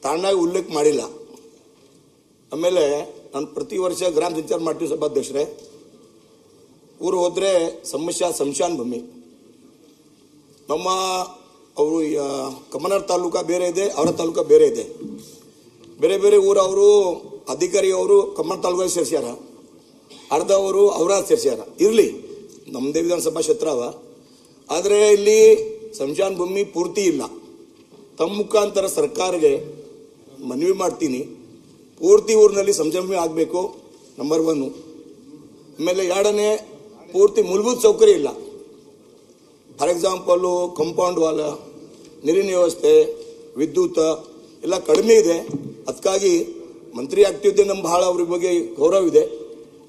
ತಾಂಡಾಗಿ ಉಲ್ಲೇಖ ಮಾಡಿಲ್ಲ. ಆಮೇಲೆ ನಾನು ಪ್ರತಿ ವರ್ಷ ಗ್ರಾಮ ಸಂಚಾರ ಮಾಡ್ತೀವಿ ಸಭಾಧ್ಯಕ್ಷರೇ. ಊರು ಹೋದರೆ ಸಂಶಾನ್ ಭೂಮಿ ನಮ್ಮ ಅವರು ಕಮನರ್ ತಾಲೂಕಾ ಬೇರೆ ಇದೆ, ಅವರ ತಾಲೂಕಾ ಬೇರೆ ಇದೆ. ಬೇರೆ ಬೇರೆ ಊರು ಅವರು ಅಧಿಕಾರಿ ಅವರು ಕಮನರ್ ತಾಲೂಕಾಗಿ ಸೇರಿಸ್ಯಾರ, ಅರ್ಧವರು ಅವರ ಸೇರಿಸ್ಯಾರ. ಇರಲಿ, ನಮ್ಮದೇ ವಿಧಾನಸಭಾ ಕ್ಷೇತ್ರ ಅವ. ಆದರೆ ಇಲ್ಲಿ ಸಂಶಾನ್ ಭೂಮಿ ಪೂರ್ತಿ ಇಲ್ಲ. ತಮ್ಮ ಮುಖಾಂತರ ಸರ್ಕಾರಕ್ಕೆ ಮನವಿ ಮಾಡ್ತೀನಿ, ಪೂರ್ತಿ ಊರಿನಲ್ಲಿ ಸಂಶಾನ್ ಭೂಮಿ ಆಗಬೇಕು, ನಂಬರ್ 1. ಆಮೇಲೆ ಎರಡನೇ, ಪೂರ್ತಿ ಮೂಲಭೂತ ಸೌಕರ್ಯ ಇಲ್ಲ. ಫಾರ್ ಎಕ್ಸಾಂಪಲ್ಲು ಕಾಂಪೌಂಡ್ ವಾಲ, ನೀರಿನ ವ್ಯವಸ್ಥೆ, ವಿದ್ಯುತ್ ಎಲ್ಲ ಕಡಿಮೆ ಇದೆ. ಅದಕ್ಕಾಗಿ ಮಂತ್ರಿ ಆಗ್ತಿದ್ದೆ, ನಮ್ಮ ಬಹಳ ಅವ್ರ ಬಗ್ಗೆ ಗೌರವ ಇದೆ.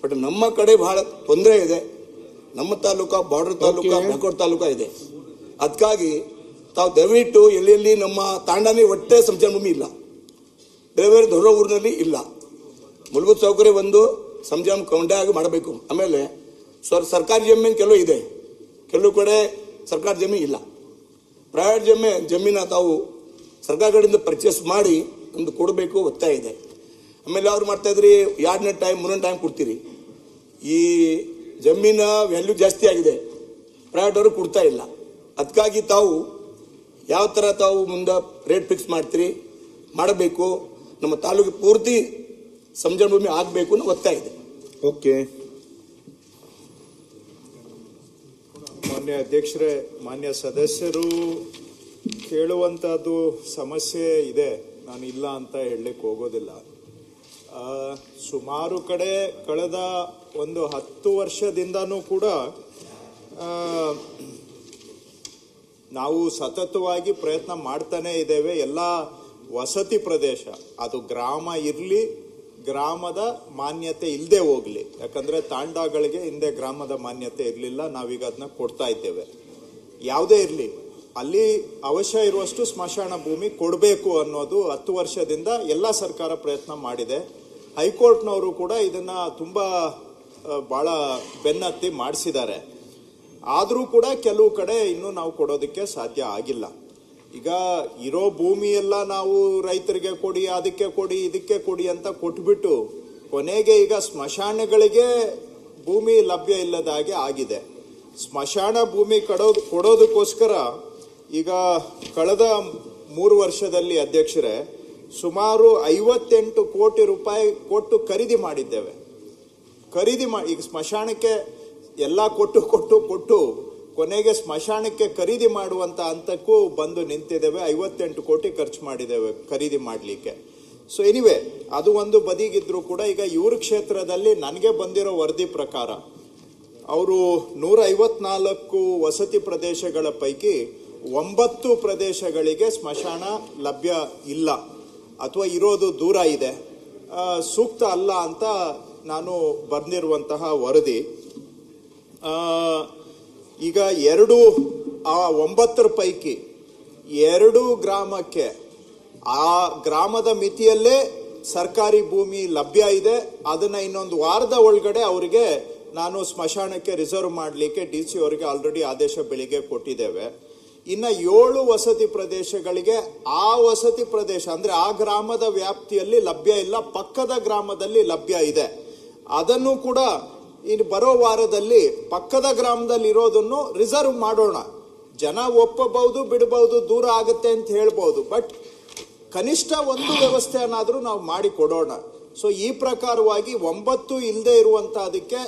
ಬಟ್ ನಮ್ಮ ಕಡೆ ಬಹಳ ತೊಂದರೆ ಇದೆ. ನಮ್ಮ ತಾಲೂಕಾ ಬಾರ್ಡರ್ ತಾಲೂಕಾ, ಬ್ಯಾಕ್ವರ್ಡ್ ತಾಲೂಕಾ ಇದೆ. ಅದಕ್ಕಾಗಿ ತಾವು ದಯವಿಟ್ಟು ಎಲ್ಲೆಲ್ಲಿ ನಮ್ಮ ತಾಂಡಾನೇ ಒಟ್ಟೆ ಸಂಚಾರ ಭೂಮಿ ಇಲ್ಲ, ಬೇರೆ ಬೇರೆ ದೊಡ್ಡ ಊರಿನಲ್ಲಿ ಇಲ್ಲ. ಮೂಲಭೂತ ಸೌಕರ್ಯ ಒಂದು ಸಂಚಾರ ಕೌಂಟಾಗಿ ಮಾಡಬೇಕು. ಆಮೇಲೆ ಸರ್ಕಾರಿ ಜಮೀನು ಕೆಲವು ಇದೆ, ಕೆಲವು ಕಡೆ ಸರ್ಕಾರ ಜಮೀನು ಇಲ್ಲ. ಪ್ರೈವೇಟ್ ಜಮೀನು ತಾವು ಸರ್ಕಾರ ಕಡೆಯಿಂದ ಪರ್ಚೇಸ್ ಮಾಡಿ ಒಂದು ಕೊಡಬೇಕು, ಒತ್ತಾಯ ಇದೆ. ಆಮೇಲೆ ಅವ್ರು ಮಾಡ್ತಾ ಇದ್ರಿ 2ನೇ ಟೈಮ್ 3ನೇ ಟೈಮ್ ಕೊಡ್ತೀರಿ. ಈ ಜಮೀನ ವ್ಯಾಲ್ಯೂ ಜಾಸ್ತಿ ಆಗಿದೆ, ಪ್ರೈವೇಟ್ ಅವರು ಕೊಡ್ತಾ ಇಲ್ಲ. ಅದಕ್ಕಾಗಿ ತಾವು ಯಾವ ಥರ ತಾವು ಮುಂದೆ ರೇಟ್ ಫಿಕ್ಸ್ ಮಾಡ್ತೀರಿ, ಮಾಡಬೇಕು. ನಮ್ಮ ತಾಲೂಕು ಪೂರ್ತಿ ಸಂಚಾರ ಭೂಮಿ ಆಗಬೇಕು ಅನ್ನೋ ಒತ್ತಾಯ ಇದೆ. ಓಕೆ, ಮಾನ್ಯ ಅಧ್ಯಕ್ಷರೇ, ಮಾನ್ಯ ಸದಸ್ಯರು ಕೇಳುವಂಥದ್ದು ಸಮಸ್ಯೆ ಇದೆ, ನಾನು ಇಲ್ಲ ಅಂತ ಹೇಳಲಿಕ್ಕೆ ಹೋಗೋದಿಲ್ಲ. ಸುಮಾರು ಕಡೆ ಕಳೆದ ಒಂದು 10 ವರ್ಷದಿಂದನೂ ಕೂಡ ನಾವು ಸತತವಾಗಿ ಪ್ರಯತ್ನ ಮಾಡ್ತಾನೆ ಇದ್ದೇವೆ. ಎಲ್ಲ ವಸತಿ ಪ್ರದೇಶ, ಅದು ಗ್ರಾಮ ಇರಲಿ, ಗ್ರಾಮದ ಮಾನ್ಯತೆ ಇಲ್ಲದೆ ಹೋಗ್ಲಿ. ಯಾಕಂದ್ರೆ ತಾಂಡಾಗಳಿಗೆ ಹಿಂದೆ ಗ್ರಾಮದ ಮಾನ್ಯತೆ ಇರಲಿಲ್ಲ, ನಾವೀಗ ಅದನ್ನ ಕೊಡ್ತಾ ಇದ್ದೇವೆ. ಯಾವುದೇ ಇರಲಿ, ಅಲ್ಲಿ ಅವಶ್ಯ ಇರುವಷ್ಟು ಸ್ಮಶಾನ ಭೂಮಿ ಕೊಡಬೇಕು ಅನ್ನೋದು 10 ವರ್ಷದಿಂದ ಎಲ್ಲ ಸರ್ಕಾರ ಪ್ರಯತ್ನ ಮಾಡಿದೆ. ಹೈಕೋರ್ಟ್ನವರು ಕೂಡ ಇದನ್ನ ತುಂಬಾ ಬಹಳ ಬೆನ್ನತ್ತಿ ಮಾಡಿಸಿದ್ದಾರೆ. ಆದರೂ ಕೂಡ ಕೆಲವು ಕಡೆ ಇನ್ನೂ ನಾವು ಕೊಡೋದಕ್ಕೆ ಸಾಧ್ಯ ಆಗಿಲ್ಲ. ಈಗ ಇರೋ ಭೂಮಿ ಎಲ್ಲ ನಾವು ರೈತರಿಗೆ ಕೊಡಿ, ಅದಕ್ಕೆ ಕೊಡಿ, ಇದಕ್ಕೆ ಕೊಡಿ ಅಂತ ಕೊಟ್ಬಿಟ್ಟು ಕೊನೆಗೆ ಈಗ ಸ್ಮಶಾನಗಳಿಗೆ ಭೂಮಿ ಲಭ್ಯ ಇಲ್ಲದ ಹಾಗೆ ಆಗಿದೆ. ಸ್ಮಶಾನ ಭೂಮಿ ಕೊಡೋದಕ್ಕೋಸ್ಕರ ಈಗ ಕಳೆದ 3 ವರ್ಷದಲ್ಲಿ ಅಧ್ಯಕ್ಷರೇ ಸುಮಾರು 58 ಕೋಟಿ ರೂಪಾಯಿ ಕೊಟ್ಟು ಖರೀದಿ ಮಾಡಿದ್ದೇವೆ. ಈಗ ಸ್ಮಶಾನಕ್ಕೆ ಎಲ್ಲ ಕೊಟ್ಟು ಕೊನೆಗೆ ಸ್ಮಶಾನಕ್ಕೆ ಖರೀದಿ ಮಾಡುವಂತ ಹಂತಕ್ಕೂ ಬಂದು ನಿಂತಿದ್ದೇವೆ. 58 ಕೋಟಿ ಖರ್ಚು ಮಾಡಿದ್ದೇವೆ ಖರೀದಿ ಮಾಡಲಿಕ್ಕೆ. ಸೊ ಎನಿವೆ, ಅದು ಒಂದು ಬದಿಗಿದ್ರು ಕೂಡ ಈಗ ಇವ್ರ ಕ್ಷೇತ್ರದಲ್ಲಿ ನನಗೆ ಬಂದಿರೋ ವರದಿ ಪ್ರಕಾರ ಅವರು 154 ವಸತಿ ಪ್ರದೇಶಗಳ ಪೈಕಿ 9 ಪ್ರದೇಶಗಳಿಗೆ ಸ್ಮಶಾನ ಲಭ್ಯ ಇಲ್ಲ, ಅಥವಾ ಇರೋದು ದೂರ ಇದೆ, ಸೂಕ್ತ ಅಲ್ಲ ಅಂತ ನಾನು ಬಂದಿರುವಂತಹ ವರದಿ. ಈಗ 9 ಪೈಕಿ 2 ಗ್ರಾಮಕ್ಕೆ ಆ ಗ್ರಾಮದ ಮಿತಿಯಲ್ಲೇ ಸರ್ಕಾರಿ ಭೂಮಿ ಲಭ್ಯ ಇದೆ. ಅದನ್ನ ಇನ್ನೊಂದು ವಾರದ ಒಳಗಡೆ ಅವರಿಗೆ ನಾನು ಸ್ಮಶಾನಕ್ಕೆ ರಿಸರ್ವ್ ಮಾಡಲಿಕ್ಕೆ DC ಅವರಿಗೆ ಆಲ್ರೆಡಿ ಆದೇಶ ಬೆಳಿಗ್ಗೆ ಕೊಟ್ಟಿದ್ದೇವೆ. ಇನ್ನ 7 ವಸತಿ ಪ್ರದೇಶಗಳಿಗೆ ಆ ವಸತಿ ಪ್ರದೇಶ ಅಂದ್ರೆ ಆ ಗ್ರಾಮದ ವ್ಯಾಪ್ತಿಯಲ್ಲಿ ಲಭ್ಯ ಇಲ್ಲ, ಪಕ್ಕದ ಗ್ರಾಮದಲ್ಲಿ ಲಭ್ಯ ಇದೆ. ಅದನ್ನು ಕೂಡ ಇನ್ನು ಬರೋ ವಾರದಲ್ಲಿ ಪಕ್ಕದ ಗ್ರಾಮದಲ್ಲಿ ಇರೋದನ್ನು ರಿಸರ್ವ್ ಮಾಡೋಣ. ಜನ ಒಪ್ಪಬಹುದು, ಬಿಡಬಹುದು, ದೂರ ಆಗುತ್ತೆ ಅಂತ ಹೇಳ್ಬಹುದು, ಬಟ್ ಕನಿಷ್ಠ ಒಂದು ವ್ಯವಸ್ಥೆಯನ್ನಾದ್ರೂ ನಾವು ಮಾಡಿ ಕೊಡೋಣ. ಸೊ ಈ ಪ್ರಕಾರವಾಗಿ 9 ಇಲ್ಲದೆ ಇರುವಂತಹದಕ್ಕೆ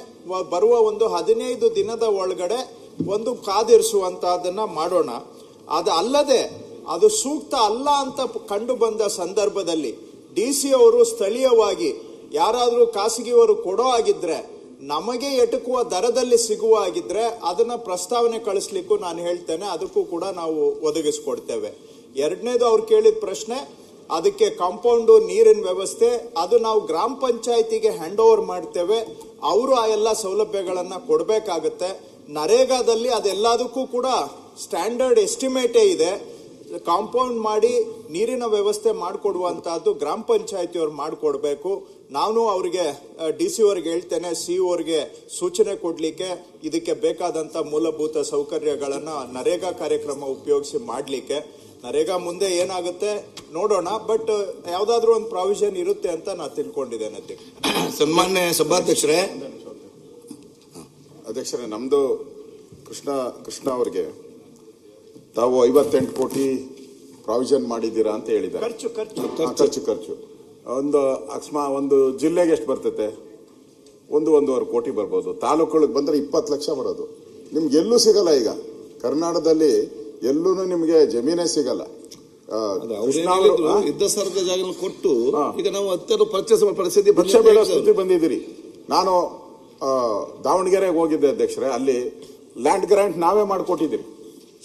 ಬರುವ ಒಂದು 15 ದಿನದ ಒಳಗಡೆ ಒಂದು ಕಾದಿರಿಸುವಂತಹದನ್ನ ಮಾಡೋಣ. ಅದು ಅಲ್ಲದೆ ಅದು ಸೂಕ್ತ ಅಲ್ಲ ಅಂತ ಕಂಡು ಬಂದ ಸಂದರ್ಭದಲ್ಲಿ DC ಅವರು ಸ್ಥಳೀಯವಾಗಿ ಯಾರಾದರೂ ಖಾಸಗಿಯವರು ಕೊಡೋ ಆಗಿದ್ರೆ, ನಮಗೆ ಎಟುಕುವ ದರದಲ್ಲಿ ಸಿಗುವ ಆಗಿದ್ರೆ ಅದನ್ನ ಪ್ರಸ್ತಾವನೆ ಕಳಿಸ್ಲಿಕ್ಕೂ ನಾನು ಹೇಳ್ತೇನೆ, ಅದಕ್ಕೂ ಕೂಡ ನಾವು ಒದಗಿಸ್ಕೊಡ್ತೇವೆ. ಎರಡನೇದು ಅವ್ರು ಕೇಳಿದ ಪ್ರಶ್ನೆ, ಅದಕ್ಕೆ ಕಾಂಪೌಂಡು, ನೀರಿನ ವ್ಯವಸ್ಥೆ, ಅದು ನಾವು ಗ್ರಾಮ ಪಂಚಾಯತಿಗೆ ಹ್ಯಾಂಡ್ ಓವರ್ ಮಾಡ್ತೇವೆ. ಅವರು ಆ ಎಲ್ಲ ಸೌಲಭ್ಯಗಳನ್ನ ಕೊಡಬೇಕಾಗತ್ತೆ. ನರೇಗಾದಲ್ಲಿ ಅದೆಲ್ಲದಕ್ಕೂ ಕೂಡ ಸ್ಟ್ಯಾಂಡರ್ಡ್ ಎಸ್ಟಿಮೇಟೇ ಇದೆ. ಕಾಂಪೌಂಡ್ ಮಾಡಿ ನೀರಿನ ವ್ಯವಸ್ಥೆ ಮಾಡಿಕೊಡುವಂತಹದ್ದು ಗ್ರಾಮ ಪಂಚಾಯತಿಯವ್ರು ಮಾಡಿಕೊಡ್ಬೇಕು. ನಾನು ಅವರಿಗೆ DC ಅವರಿಗೆ ಹೇಳ್ತೇನೆ, CO ಅವರಿಗೆ ಸೂಚನೆ ಕೊಡ್ಲಿಕ್ಕೆ ಇದಕ್ಕೆ ಬೇಕಾದಂತ ಮೂಲಭೂತ ಸೌಕರ್ಯಗಳನ್ನ ನರೇಗಾ ಕಾರ್ಯಕ್ರಮ ಉಪಯೋಗಿಸಿ ಮಾಡಲಿಕ್ಕೆ. ನರೇಗಾ ಮುಂದೆ ಏನಾಗುತ್ತೆ ನೋಡೋಣ. ಬಟ್ ಯಾವ್ದಾದ್ರು ಒಂದು ಪ್ರಾವಿಷನ್ ಇರುತ್ತೆ ಅಂತ ನಾನು ತಿಳ್ಕೊಂಡಿದ್ದೇನೆ ಅಧ್ಯಕ್ಷ. ಸನ್ಮಾನ್ಯ ಸಭಾಧ್ಯಕ್ಷರೇ, ಅಧ್ಯಕ್ಷರೇ, ನಮ್ದು ಕೃಷ್ಣ ಅವರಿಗೆ ತಾವು 58 ಕೋಟಿ ಪ್ರಾವಿಷನ್ ಮಾಡಿದ್ದೀರಾ ಅಂತ ಹೇಳಿದ್ದಾರೆ. ಖರ್ಚು ಒಂದು ಜಿಲ್ಲೆಗೆ ಎಷ್ಟು ಬರ್ತೈತೆ? 1.5 ಕೋಟಿ ಬರ್ಬೋದು. ತಾಲೂಕುಗಳಿಗೆ ಬಂದ್ರೆ 20 ಲಕ್ಷ ಬರೋದು. ನಿಮ್ಗೆ ಎಲ್ಲೂ ಸಿಗಲ್ಲ. ಈಗ ಕರ್ನಾಟಕದಲ್ಲಿ ಎಲ್ಲೂ ನಿಮ್ಗೆ ಜಮೀನೇ ಸಿಗಲ್ಲ. ಇದ್ದ ಸರ್ಕ ಜಾಗ ಕೊಟ್ಟು ಈಗ ನಾವು ಅತ್ಯಂತ ಪರ್ಚೇಸ್ ಪರಿಸ್ಥಿತಿ ಸ್ಥಿತಿ ಬಂದಿದ್ದೀರಿ. ನಾನು ದಾವಣಗೆರೆಗೆ ಹೋಗಿದ್ದೆ ಅಧ್ಯಕ್ಷರೇ. ಅಲ್ಲಿ ಲ್ಯಾಂಡ್ ಗ್ರಾಂಟ್ ನಾವೇ ಮಾಡಿಕೊಟ್ಟಿದ್ದೀರಿ.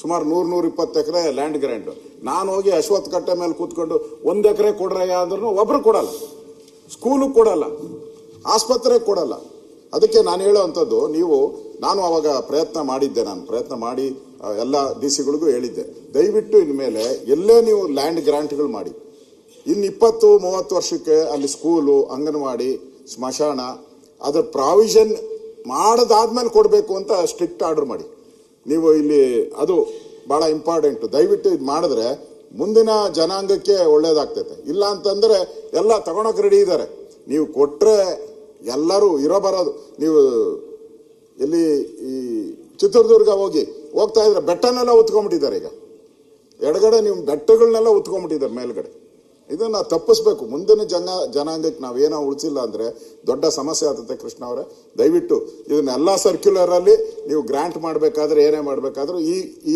ಸುಮಾರು 100-120 ಎಕರೆ ಲ್ಯಾಂಡ್ ಗ್ರಾಂಟ್. ನಾನು ಹೋಗಿ ಅಶ್ವತ್ಥ ಕಟ್ಟೆ ಮೇಲೆ ಕೂತ್ಕೊಂಡು 1 ಎಕರೆ ಕೊಡ್ರಯ್ಯ ಅಂದ್ರೂ ಒಬ್ರು ಕೊಡಲ್ಲ. ಸ್ಕೂಲು ಕೊಡಲ್ಲ, ಆಸ್ಪತ್ರೆಗೆ ಕೊಡಲ್ಲ. ಅದಕ್ಕೆ ನಾನು ಹೇಳೋವಂಥದ್ದು, ನಾನು ಅವಾಗ ಪ್ರಯತ್ನ ಮಾಡಿ ಎಲ್ಲ ಡಿಸಿಗಳಿಗೂ ಹೇಳಿದ್ದೆ, ದಯವಿಟ್ಟು ಇನ್ಮೇಲೆ ಎಲ್ಲೇ ನೀವು ಲ್ಯಾಂಡ್ ಗ್ರಾಂಟ್ಗಳು ಮಾಡಿ, ಇನ್ನು 20-30 ವರ್ಷಕ್ಕೆ ಅಲ್ಲಿ ಸ್ಕೂಲು, ಅಂಗನವಾಡಿ, ಸ್ಮಶಾನ ಅದರ ಪ್ರಾವಿಷನ್ ಮಾಡದಾದ್ಮೇಲೆ ಕೊಡಬೇಕು ಅಂತ ಸ್ಟ್ರಿಕ್ಟ್ ಆರ್ಡರ್ ಮಾಡಿ. ನೀವು ಇಲ್ಲಿ ಅದು ಬಹಳ ಇಂಪಾರ್ಟೆಂಟ್. ದಯವಿಟ್ಟು ಇದು ಮಾಡಿದ್ರೆ ಮುಂದಿನ ಜನಾಂಗಕ್ಕೆ ಒಳ್ಳೇದಾಗ್ತೈತೆ. ಇಲ್ಲ ಅಂತಂದ್ರೆ ಎಲ್ಲ ತಗೊಳಕ್ ರೆಡಿ ಇದ್ದಾರೆ. ನೀವು ಕೊಟ್ರೆ ಎಲ್ಲರೂ ಬರೋದು. ನೀವು ಎಲ್ಲಿ ಈ ಚಿತ್ರದುರ್ಗ ಹೋಗ್ತಾ ಇದ್ರೆ ಬೆಟ್ಟನೆಲ್ಲ ಉತ್ಕೊಂಡ್ಬಿಟ್ಟಿದ್ದಾರೆ. ಈಗ ಎಡಗಡೆ ನೀವು ಬೆಟ್ಟಗಳನ್ನೆಲ್ಲ ಉತ್ಕೊಂಡ್ಬಿಟ್ಟಿದ್ದಾರೆ ಮೇಲ್ಗಡೆ. ಇದನ್ನ ತಪ್ಪಿಸ್ಬೇಕು. ಮುಂದಿನ ಜನಾಂಗಕ್ಕೆ ನಾವೇನೋ ಉಳಿಸಿಲ್ಲ ಅಂದ್ರೆ ದೊಡ್ಡ ಸಮಸ್ಯೆ ಆಗ್ತದೆ. ಕೃಷ್ಣ ಅವರೇ, ದಯವಿಟ್ಟು ಇದನ್ನೆಲ್ಲ ಸರ್ಕ್ಯುಲರ್ ಅಲ್ಲಿ ನೀವು ಗ್ರಾಂಟ್ ಮಾಡಬೇಕಾದ್ರೆ ಏನೇ ಮಾಡಬೇಕಾದ್ರೂ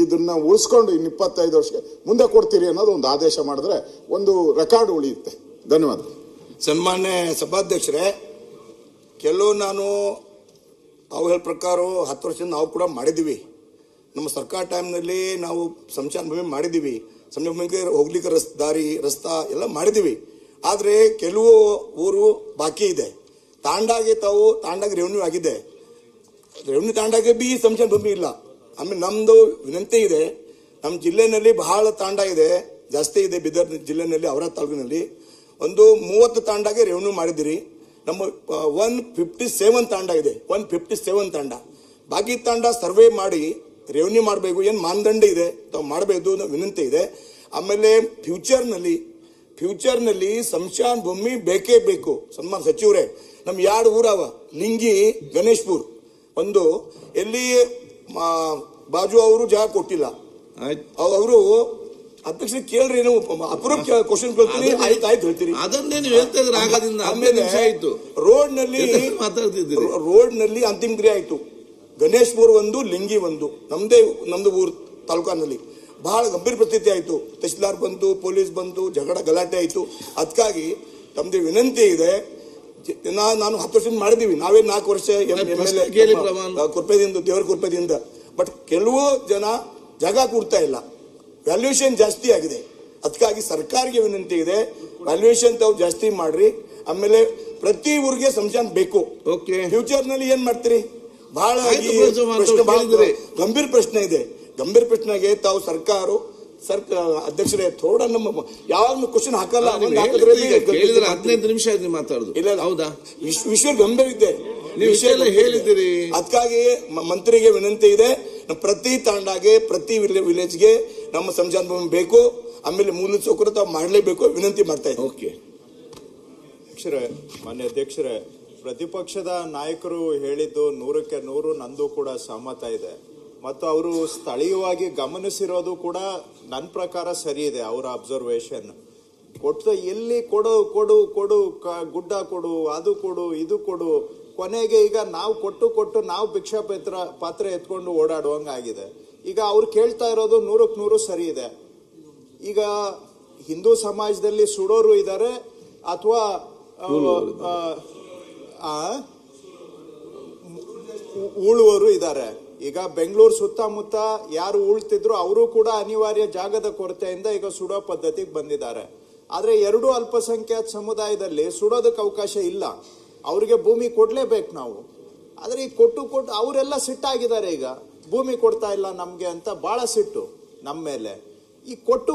ಇದನ್ನ ಉಳಿಸ್ಕೊಂಡು ಇನ್ನು 25 ವರ್ಷಕ್ಕೆ ಮುಂದೆ ಕೊಡ್ತೀರಿ ಅನ್ನೋದು ಒಂದು ಆದೇಶ ಮಾಡಿದ್ರೆ ಒಂದು ರೆಕಾರ್ಡ್ ಉಳಿಯುತ್ತೆ. ಧನ್ಯವಾದ. ಸನ್ಮಾನ್ಯ ಸಭಾಧ್ಯಕ್ಷರೇ, ನಾನು ತಾವು ಹೇಳ ಪ್ರಕಾರ 10 ವರ್ಷದಿಂದ ನಾವು ಕೂಡ ಮಾಡಿದ್ದೀವಿ. ನಮ್ಮ ಸರ್ಕಾರ ಟೈಮ್ನಲ್ಲಿ ನಾವು ಸಂಚಾರ ಭೂಮಿ ಮಾಡಿದ್ದೀವಿ. ಸಂಚಾರ ಭೂಮಿಗೆ ಹೋಗ್ಲಿಕ್ಕೆ ರಸ್ತಾ ಎಲ್ಲ ಮಾಡಿದ್ದೀವಿ. ಆದರೆ ಕೆಲವು ಊರು ಬಾಕಿ ಇದೆ. ತಾಂಡಾಗೆ ರೆವೆನ್ಯೂ ಆಗಿದೆ. ರೆವೆನ್ಯೂ ತಾಂಡಾಗೆ ಬಿ ಸಂಚಾರ ಭೂಮಿ ಇಲ್ಲ. ಆಮೇಲೆ ನಮ್ಮದು ವಿನಂತಿ ಇದೆ, ನಮ್ಮ ಜಿಲ್ಲೆನಲ್ಲಿ ಬಹಳ ತಾಂಡ ಇದೆ, ಜಾಸ್ತಿ ಇದೆ. ಬೀದರ್ ಜಿಲ್ಲೆನಲ್ಲಿ, ಅವರ ತಾಲೂಕಿನಲ್ಲಿ ಒಂದು 30 ತಾಂಡಾಗೆ ರೆವೆನ್ಯೂ ಮಾಡಿದಿರಿ. ನಮ್ಮ 157 ತಾಂಡ ಇದೆ. 157 ತಾಂಡ. ಬಾಕಿ ತಾಂಡ ಸರ್ವೆ ಮಾಡಿ ರೆವೆನ್ಯೂ ಮಾಡಬೇಕು. ಏನು ಮಾನದಂಡ ಇದೆ ತಾವು ಮಾಡಬೇಕು, ವಿನಂತಿ ಇದೆ. ಆಮೇಲೆ ಫ್ಯೂಚರ್ನಲ್ಲಿ ಸಂಶಾನ ಭೂಮಿ ಬೇಕೇ ಬೇಕು. ಸನ್ಮಾನ ಸಚಿವರೇ, ನಮ್ಮ 2 ಊರವ, ಲಿಂಗಿ, ಗಣೇಶ್ಪುರ್. ಒಂದು ಎಲ್ಲಿ ಬಾಜು ಅವರು ಜಾಗ ಕೊಟ್ಟಿಲ್ಲ. ಅವರು ಅಧ್ಯಕ್ಷ ಕೇಳ್ರಿ, ನೀವು ಅಪ್ರೂವ್ ಕ್ವಶನ್ ಕೇಳ್ತೀನಿ, ಆಯ್ತು ಹೇಳ್ತೀರಿ. ಅದನ್ನೇ ನೀವು ಹೇಳ್ತಾ ಇದ್ರೆ ಆಗದಿಂದ ಆಮೇಲೆ ರೋಡ್ ನಲ್ಲಿ ಅಂತಿಮ ಕ್ರಿಯೆ ಆಯ್ತು. ಗಣೇಶ್ಪುರ್ ಒಂದು, ಲಿಂಗಿ ಒಂದು, ನಮ್ದು ಊರು ತಾಲೂಕಿನಲ್ಲಿ ಬಹಳ ಗಂಭೀರ ಪರಿಸ್ಥಿತಿ ಆಯ್ತು. ತಹಸೀಲ್ದಾರ್ ಬಂತು, ಪೊಲೀಸ್ ಬಂತು, ಗಲಾಟೆ ಆಯ್ತು. ಅದಕ್ಕಾಗಿ ತಮ್ದು ವಿನಂತಿ ಇದೆ. ನಾನು 10 ವರ್ಷದಿಂದ ಮಾಡಿದೀವಿ. ನಾವೇ 4 ವರ್ಷ ದೇವರ ಕೃಪೆಯಿಂದ. ಬಟ್ ಕೆಲವು ಜನ ಜಾಗ ಕೊಡ್ತಾ ಇಲ್ಲ. ವ್ಯಾಲ್ಯೂಯೇಷನ್ ಜಾಸ್ತಿ ಆಗಿದೆ. ಅದಕ್ಕಾಗಿ ಸರ್ಕಾರಕ್ಕೆ ವಿನಂತಿ ಇದೆ, ವ್ಯಾಲ್ಯೂಯೇಷನ್ ತಾವು ಜಾಸ್ತಿ ಮಾಡ್ರಿ. ಆಮೇಲೆ ಪ್ರತಿ ಊರಿಗೆ ಸಂಶಾನ ಬೇಕು. ಫ್ಯೂಚರ್ ನಲ್ಲಿ ಏನ್ ಮಾಡ್ತೀರಿ? ಬಹಳ ಗಂಭೀರ ಪ್ರಶ್ನೆ ಇದೆ. ಗಂಭೀರ ಪ್ರಶ್ನೆಗೆ ತಾವು ಅಧ್ಯಕ್ಷರೇ ಥೋಡ ನಮ್ಮ ಯಾವಾಗ ಕ್ವಶನ್ ಹಾಕಲ್ಲ. 15 ನಿಮಿಷ ಆಯ್ತು ಮಾತಾಡುದು. ಇಲ್ಲ, ಹೌದಾ? ವಿಷಯ ಗಂಭೀರ ಇದೆ, ಹೇಳಿದ್ದೀರಿ. ಅದಕ್ಕಾಗಿ ಮಂತ್ರಿಗೆ ವಿನಂತಿ ಇದೆ, ಪ್ರತಿ ತಾಂಡಾಗೆ, ಪ್ರತಿ ವಿಲೇಜ್ಗೆ ನಮ್ಮ ಸಂಚಾರ ಭೂಮಿ ಬೇಕು. ಆಮೇಲೆ ಮೂಲ ಸೌಕರ್ಯ ತಾವು ಮಾಡಲೇಬೇಕು. ವಿನಂತಿ ಮಾಡ್ತಾ ಇದ್ದೀವಿ. ಮಾನ್ಯ ಅಧ್ಯಕ್ಷರೇ, ಪ್ರತಿಪಕ್ಷದ ನಾಯಕರು ಹೇಳಿದ್ದು 100ಕ್ಕೆ 100 ನಂದು ಕೂಡ ಸಹಮತ ಇದೆ. ಮತ್ತು ಅವರು ಸ್ಥಳೀಯವಾಗಿ ಗಮನಿಸಿರೋದು ಕೂಡ ನನ್ನ ಪ್ರಕಾರ ಸರಿ ಇದೆ. ಅವರ ಅಬ್ಸರ್ವೇಷನ್ ಎಲ್ಲಿ ಕೊಡು ಗುಡ್ಡ ಕೊಡು, ಅದು ಕೊಡು, ಇದು ಕೊಡು, ಕೊನೆಗೆ ಈಗ ನಾವು ಕೊಟ್ಟು ನಾವು ಭಿಕ್ಷಾ ಪಾತ್ರೆ ಎತ್ಕೊಂಡು ಓಡಾಡುವಂಗಾಗಿದೆ. ಈಗ ಅವ್ರು ಕೇಳ್ತಾ ಇರೋದು 100ಕ್ಕೆ 100 ಸರಿ ಇದೆ. ಈಗ ಹಿಂದೂ ಸಮಾಜದಲ್ಲಿ ಸುಡೋರು ಇದ್ದಾರೆ ಅಥವಾ ಉಳುವವರು ಇದ್ದಾರೆ. ಈಗ ಬೆಂಗಳೂರು ಸುತ್ತಮುತ್ತ ಯಾರು ಉಳ್ತಿದ್ರು ಅವರು ಕೂಡ ಅನಿವಾರ್ಯ ಜಾಗದ ಕೊರತೆಯಿಂದ ಈಗ ಸುಡೋ ಪದ್ಧತಿಗೆ ಬಂದಿದ್ದಾರೆ. ಆದ್ರೆ 2 ಅಲ್ಪಸಂಖ್ಯಾತ ಸಮುದಾಯದಲ್ಲಿ ಸುಡೋದಕ್ಕೆ ಅವಕಾಶ ಇಲ್ಲ. ಅವ್ರಿಗೆ ಭೂಮಿ ಕೊಡ್ಲೇಬೇಕು ನಾವು. ಆದ್ರೆ ಈ ಕೊಟ್ಟು ಅವರೆಲ್ಲ ಸಿಟ್ಟಾಗಿದ್ದಾರೆ. ಈಗ ಭೂಮಿ ಕೊಡ್ತಾ ಇಲ್ಲ ನಮ್ಗೆ ಅಂತ ಬಹಳ ಸಿಟ್ಟು ನಮ್ಮ ಮೇಲೆ. ಈ ಕೊಟ್ಟು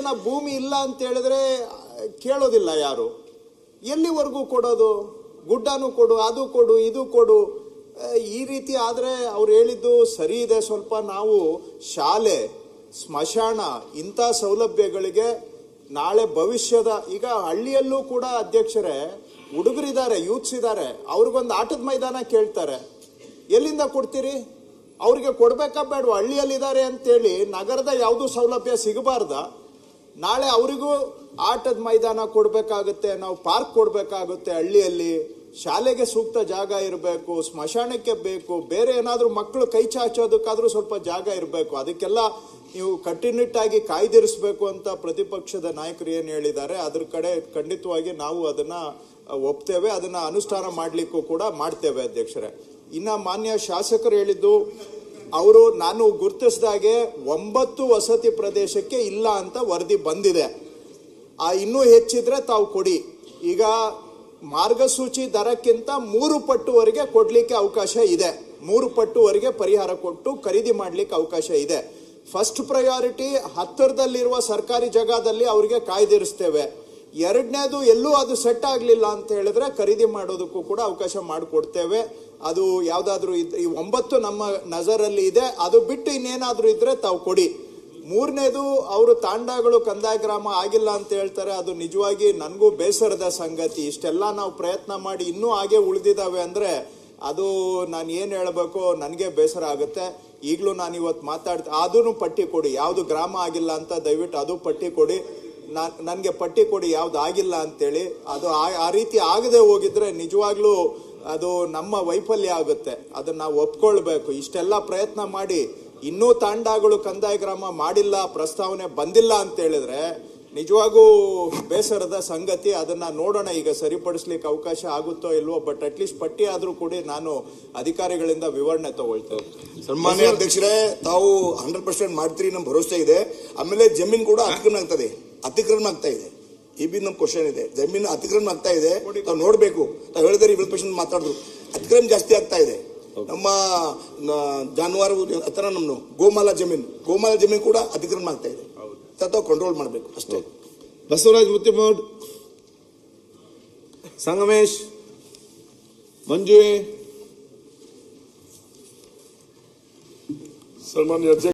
ನಾವು ಭೂಮಿ ಇಲ್ಲ ಅಂತ ಹೇಳಿದ್ರೆ ಕೇಳೋದಿಲ್ಲ ಯಾರು. ಎಲ್ಲಿವರೆಗೂ ಕೊಡೋದು? ಗುಡ್ಡನೂ ಕೊಡು, ಅದು ಕೊಡು, ಇದು ಕೊಡು. ಈ ರೀತಿ ಆದ್ರೆ ಅವ್ರು ಹೇಳಿದ್ದು ಸರಿ ಇದೆ. ಸ್ವಲ್ಪ ನಾವು ಶಾಲೆ, ಸ್ಮಶಾನ ಇಂಥ ಸೌಲಭ್ಯಗಳಿಗೆ ನಾಳೆ ಭವಿಷ್ಯದ ಈಗ ಹಳ್ಳಿಯಲ್ಲೂ ಕೂಡ ಅಧ್ಯಕ್ಷರೇ ಹುಡುಗರಿದ್ದಾರೆ, ಯೂತ್ಸ್ ಇದ್ದಾರೆ, ಅವ್ರಿಗೊಂದು ಆಟದ ಮೈದಾನ ಕೇಳ್ತಾರೆ, ಎಲ್ಲಿಂದ ಕೊಡ್ತೀರಿ? ಅವ್ರಿಗೆ ಕೊಡ್ಬೇಕಾ ಬೇಡವಾ? ಹಳ್ಳಿಯಲ್ಲಿದ್ದಾರೆ ಅಂತೇಳಿ ನಗರದ ಯಾವುದು ಸೌಲಭ್ಯ ಸಿಗಬಾರ್ದ? ನಾಳೆ ಅವರಿಗೂ ಆಟದ ಮೈದಾನ ಕೊಡಬೇಕಾಗುತ್ತೆ, ನಾವು ಪಾರ್ಕ್ ಕೊಡಬೇಕಾಗುತ್ತೆ, ಹಳ್ಳಿಯಲ್ಲಿ ಶಾಲೆಗೆ ಸೂಕ್ತ ಜಾಗ ಇರಬೇಕು, ಸ್ಮಶಾನಕ್ಕೆ ಬೇಕು, ಬೇರೆ ಏನಾದರೂ ಮಕ್ಕಳು ಕೈ ಚಾಚೋದಕ್ಕಾದ್ರೂ ಸ್ವಲ್ಪ ಜಾಗ ಇರಬೇಕು. ಅದಕ್ಕೆಲ್ಲ ನೀವು ಕಟ್ಟುನಿಟ್ಟಾಗಿ ಕಾಯ್ದಿರಿಸಬೇಕು ಅಂತ ಪ್ರತಿಪಕ್ಷದ ನಾಯಕರು ಏನು ಹೇಳಿದ್ದಾರೆ ಅದ್ರ ಕಡೆ ಖಂಡಿತವಾಗಿ ನಾವು ಅದನ್ನ ಒಪ್ತೇವೆ, ಅದನ್ನ ಅನುಷ್ಠಾನ ಮಾಡಲಿಕ್ಕೂ ಕೂಡ ಮಾಡ್ತೇವೆ ಅಧ್ಯಕ್ಷರೇ. ಇನ್ನ ಮಾನ್ಯ ಶಾಸಕರು ಹೇಳಿದ್ದು, ಅವರು ನಾನು ಗುರುತಿಸಿದಾಗೆ 9 ವಸತಿ ಪ್ರದೇಶಕ್ಕೆ ಇಲ್ಲ ಅಂತ ವರದಿ ಬಂದಿದೆ. ಇನ್ನೂ ಹೆಚ್ಚಿದ್ರೆ ತಾವು ಕೊಡಿ. ಈಗ ಮಾರ್ಗಸೂಚಿ ದರಕ್ಕಿಂತ 3 ಪಟ್ಟುವರೆಗೆ ಕೊಡ್ಲಿಕ್ಕೆ ಅವಕಾಶ ಇದೆ. 3 ಪಟ್ಟುವರೆಗೆ ಪರಿಹಾರ ಕೊಟ್ಟು ಖರೀದಿ ಮಾಡ್ಲಿಕ್ಕೆ ಅವಕಾಶ ಇದೆ. ಫಸ್ಟ್ ಪ್ರಯಾರಿಟಿ ಹತ್ತಿರದಲ್ಲಿರುವ ಸರ್ಕಾರಿ ಜಾಗದಲ್ಲಿ ಅವರಿಗೆ ಕಾಯ್ದಿರಿಸ್ತೇವೆ. ಎರಡನೇದು ಎಲ್ಲೂ ಅದು ಸೆಟ್ ಆಗಲಿಲ್ಲ ಅಂತ ಹೇಳಿದ್ರೆ ಖರೀದಿ ಮಾಡೋದಕ್ಕೂ ಕೂಡ ಅವಕಾಶ ಮಾಡಿಕೊಡ್ತೇವೆ. ಅದು ಯಾವುದಾದ್ರೂ ಈ 9 ನಮ್ಮ ನಜರಲ್ಲಿ ಇದೆ. ಅದು ಬಿಟ್ಟು ಇನ್ನೇನಾದ್ರೂ ಇದ್ರೆ ತಾವು ಕೊಡಿ. ಮೂರನೇದು, ಅವರು ತಾಂಡಗಳು ಕಂದಾಯ ಗ್ರಾಮ ಆಗಿಲ್ಲ ಅಂತ ಹೇಳ್ತಾರೆ. ಅದು ನಿಜವಾಗಿ ನನಗೂ ಬೇಸರದ ಸಂಗತಿ. ಇಷ್ಟೆಲ್ಲ ನಾವು ಪ್ರಯತ್ನ ಮಾಡಿ ಇನ್ನೂ ಹಾಗೆ ಉಳಿದಿದ್ದಾವೆ ಅಂದ್ರೆ ಅದು ನಾನು ಏನು ಹೇಳಬೇಕು, ನನಗೆ ಬೇಸರ ಆಗುತ್ತೆ. ಈಗಲೂ ನಾನು ಇವತ್ತು ಅದನ್ನು ಪಟ್ಟಿ ಕೊಡಿ, ಯಾವುದು ಗ್ರಾಮ ಆಗಿಲ್ಲ ಅಂತ ದಯವಿಟ್ಟು ಅದು ಪಟ್ಟಿ ಕೊಡಿ. ನನಗೆ ಪಟ್ಟಿ ಕೊಡಿ ಯಾವ್ದು ಆಗಿಲ್ಲ ಅಂತೇಳಿ. ಅದು ಆ ರೀತಿ ಆಗದೆ ಹೋಗಿದ್ರೆ ನಿಜವಾಗ್ಲೂ ಅದು ನಮ್ಮ ವೈಫಲ್ಯ ಆಗುತ್ತೆ. ಅದನ್ನ ನಾವು ಒಪ್ಕೊಳ್ಬೇಕು. ಇಷ್ಟೆಲ್ಲ ಪ್ರಯತ್ನ ಮಾಡಿ ಇನ್ನೂ ತಾಂಡಗಳು ಕಂದಾಯ ಗ್ರಾಮ ಮಾಡಿಲ್ಲ, ಪ್ರಸ್ತಾವನೆ ಬಂದಿಲ್ಲ ಅಂತ ಹೇಳಿದ್ರೆ ನಿಜವಾಗೂ ಬೇಸರದ ಸಂಗತಿ. ಅದನ್ನ ನೋಡೋಣ, ಈಗ ಸರಿಪಡಿಸ್ಲಿಕ್ಕೆ ಅವಕಾಶ ಆಗುತ್ತೋ ಇಲ್ವೋ. ಬಟ್ ಅಟ್ಲೀಸ್ಟ್ ಪಟ್ಟಿ ಆದ್ರೂ ಕೂಡ ನಾನು ಅಧಿಕಾರಿಗಳಿಂದ ವಿವರಣೆ ತಗೊಳ್ತೇವೆ. ಸನ್ಮಾನ್ಯ ಅಧ್ಯಕ್ಷರೇ, ತಾವು 100% ಮಾಡ್ತೀರಿ, ನಮ್ಮ ಭರವಸೆ ಇದೆ. ಆಮೇಲೆ ಜಮೀನು ಕೂಡ ಅತಿಕ್ರಮಣ ಆಗ್ತಾ ಇದೆ. ಈ ಬಿ ನಮ್ಮ ಕ್ವಶನ್ ಇದೆ. ಜಮೀನು ಅತಿಕ್ರಮಣ ಆಗ್ತಾ ಇದೆ, ತಾವು ನೋಡ್ಬೇಕು. ತಾವು ಹೇಳಿದ್ರೆ ವಿಲ್ ಮಾತಾಡಿದ್ರು, ಅತಿಕ್ರಮಣ ಜಾಸ್ತಿ ಆಗ್ತಾ ಇದೆ. ನಮ್ಮ ಜಾನುವಾರು ಹತ್ರ ನಮ್ಮ ಗೋಮಾಲ ಜಮೀನು ಕೂಡ ಅತಿಕ್ರಮಣ ಆಗ್ತಾ ಇದೆ. ತಾವು ಕಂಟ್ರೋಲ್ ಮಾಡಬೇಕು ಅಷ್ಟೇ. ಬಸವರಾಜ್ ಮುತ್ತಿಮೋಡ್, ಸಂಗಮೇಶ್, ಮಂಜುವೆ. ಸನ್ಮಾನ್ಯ ಅಧ್ಯಕ್ಷ